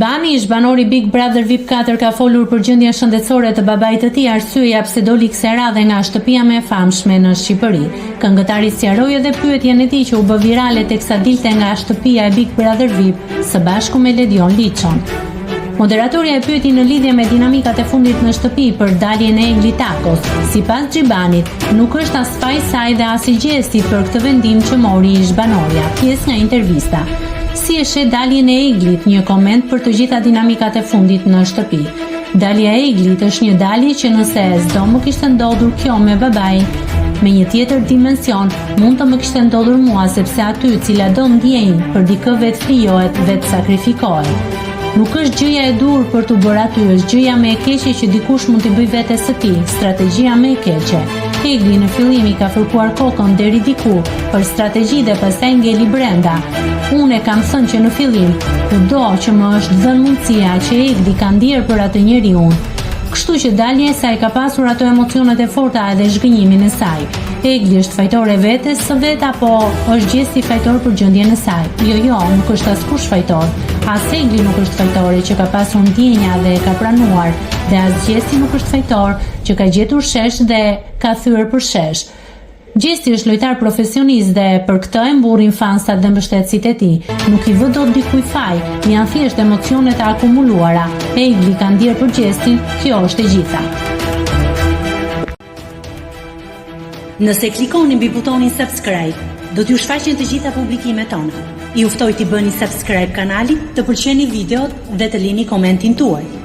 Gjibani, ish banori Big Brother VIP 4, ka folur për gjendjen shëndetësore të babait të tij, arsyeja pse doli kësaj radhe nga shtëpia më e famshme në Shqipëri. Këngëtari sqaroi edhe pyetjen e tij që u bë virale teksa dilte nga shtëpia e Big Brother VIP së bashku me Ledion Liçon. Moderatorja e pyeti në lidhje me dinamikat e fundit në shtëpi për daljen e Eglit Takos. Sipas Gjibanit, nuk është as faji i saj dhe as i gjesti për këtë vendim që mori ish banorja. Pjesë nga intervista. Si e sheh daljen e Eglit, një koment për të gjitha dinamikat e fundit në shtëpi. Dalja e Eglit është një dalje që nëse s'do më kishte ndodhur kjo me babain, me një tjetër dimension, mund të më kishte ndodhur mua, sepse aty cila do ndjenjë për dikë vetë frijohet, vetë sakrifikohet. Nuk është gjëja e dur për t'u bërë aty, është gjëja më e keqe që dikush mund t'i bëjë vetes së tij, strategjia më e keqe. Egli në fillim i ka fërkuar kokën deri diku për strategji dhe pastaj ngeli brenda. Unë e kam thënë që në fillim, kudo që më është dhënë mundësia që Egli ka ndier për atë njeriu. Kështu që dalja e saj ka pasur ato emocionet e forta edhe zhgënjimin e saj. Egli është fajtor e vetes së vet apo është gjesti fajtor për gjendjen e saj? Jo, nuk është askush fajtor. As Egli nuk është fajtore që ka pasur ndjenja dhe e ka pranuar, dhe as gjesti nuk është fajtor që ka gjetur shesh dhe ka thyer për shesh. Gjesti është lojtar profesionist dhe për këtë e mburrin fansat dhe mbështetësit e tij. Nuk i vë dot dikujt faj, janë thjesht emocionet e akumuluara. Egli ka ndier për Gjestin, kjo është e gjitha. Nëse klikoni mbi butonin subscribe, do t'ju shfaqen të gjitha publikimet tona. Ju ftoj t'i bëni subscribe kanalit, të pëlqeni videot dhe të lini komentin tuaj.